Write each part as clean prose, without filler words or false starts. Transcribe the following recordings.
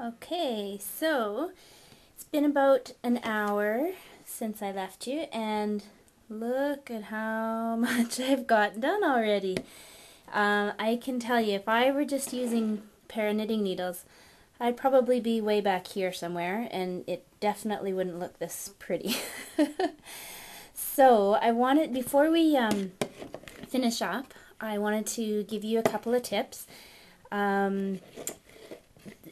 Okay, so it's been about an hour since I left you, and look at how much I've gotten done already. I can tell you, if I were just using a pair of knitting needles, I'd probably be way back here somewhere, and it definitely wouldn't look this pretty. So I wanted, before we finish up, I wanted to give you a couple of tips.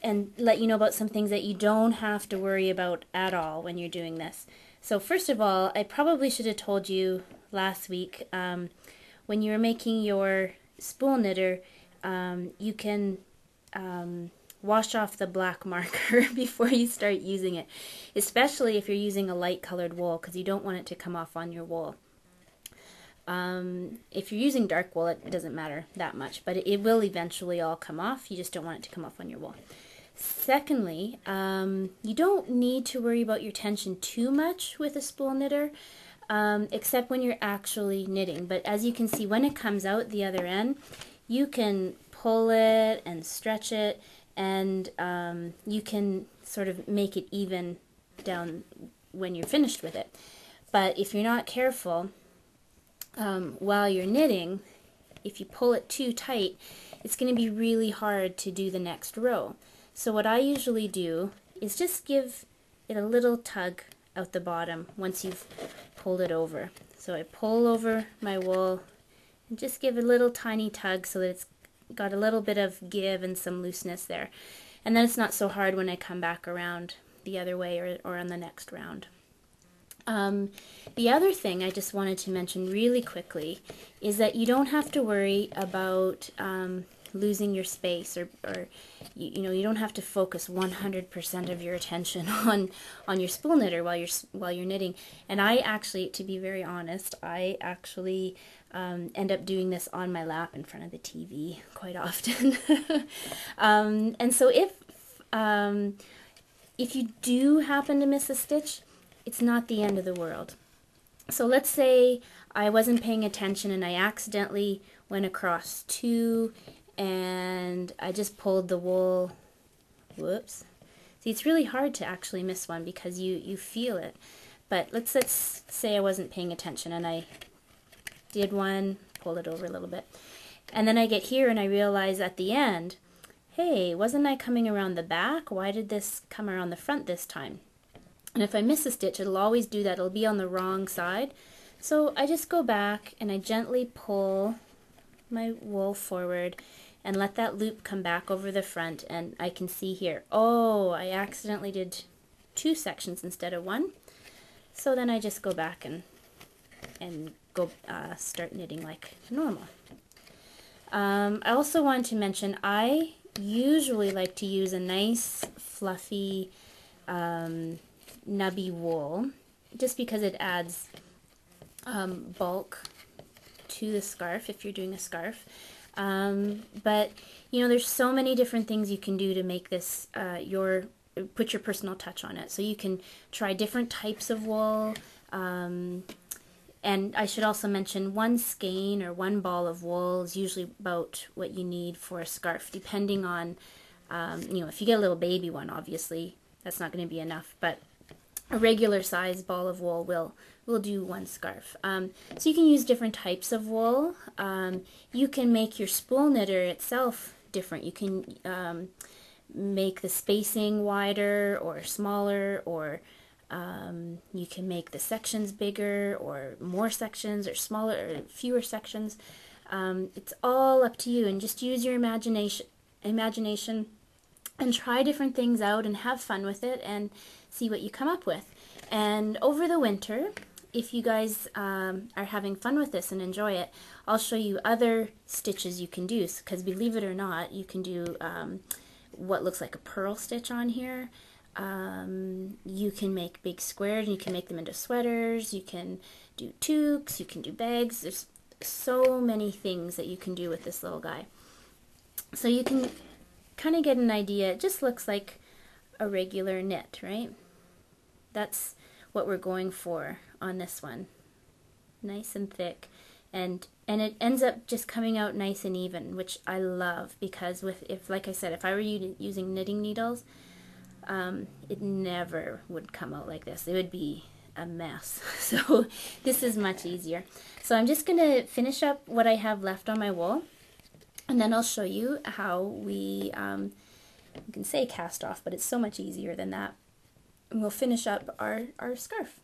And let you know about some things that you don't have to worry about at all when you're doing this. So first of all, I probably should have told you last week, when you were making your spool knitter, you can wash off the black marker before you start using it, especially if you're using a light colored wool, because you don't want it to come off on your wool. If you're using dark wool, it doesn't matter that much, but it will eventually all come off. You just don't want it to come off on your wool. Secondly, you don't need to worry about your tension too much with a spool knitter, except when you're actually knitting. But as you can see, when it comes out the other end, you can pull it and stretch it, and you can sort of make it even down when you're finished with it. But if you're not careful, while you're knitting, if you pull it too tight, it's going to be really hard to do the next row. So what I usually do is just give it a little tug out the bottom once you've pulled it over. So I pull over my wool and just give a little tiny tug so that it's got a little bit of give and some looseness there. And then it's not so hard when I come back around the other way or on the next round. The other thing I just wanted to mention really quickly is that you don't have to worry about losing your space, or you don't have to focus 100% of your attention on your spool knitter while you're knitting. And I actually, to be very honest, I actually end up doing this on my lap in front of the TV quite often. And so if you do happen to miss a stitch, it's not the end of the world. So let's say I wasn't paying attention and I accidentally went across two and I just pulled the wool. Whoops. See, it's really hard to actually miss one because you feel it. But let's say I wasn't paying attention and I did one, pulled it over a little bit. And then I get here and I realize at the end, hey, wasn't I coming around the back? Why did this come around the front this time? And if I miss a stitch, it'll always do that. It'll be on the wrong side. So I just go back and I gently pull my wool forward and let that loop come back over the front. And I can see here, oh, I accidentally did two sections instead of one. So then I just go back and go start knitting like normal. I also wanted to mention, I usually like to use a nice fluffy nubby wool, just because it adds bulk to the scarf if you're doing a scarf. But there's so many different things you can do to make this put your personal touch on it. So you can try different types of wool, and I should also mention one skein or one ball of wool is usually about what you need for a scarf, depending on if you get a little baby one, obviously that's not going to be enough, but a regular size ball of wool will do one scarf. So you can use different types of wool. You can make your spool knitter itself different. You can make the spacing wider or smaller, or you can make the sections bigger or more sections, or smaller or fewer sections. It's all up to you, and just use your imagination and try different things out and have fun with it and see what you come up with. And over the winter, if you guys are having fun with this and enjoy it, I'll show you other stitches you can do, because believe it or not, you can do what looks like a purl stitch on here. You can make big squares and you can make them into sweaters. You can do toques, you can do bags. There's so many things that you can do with this little guy. So you can kind of get an idea. It just looks like a regular knit, right? That's what we're going for on this one. Nice and thick, and it ends up just coming out nice and even, which I love, because like I said, if I were using knitting needles, it never would come out like this. It would be a mess. So this is much easier. So I'm just going to finish up what I have left on my wool, and then I'll show you how we, you can say cast off, but it's so much easier than that. And we'll finish up our scarf.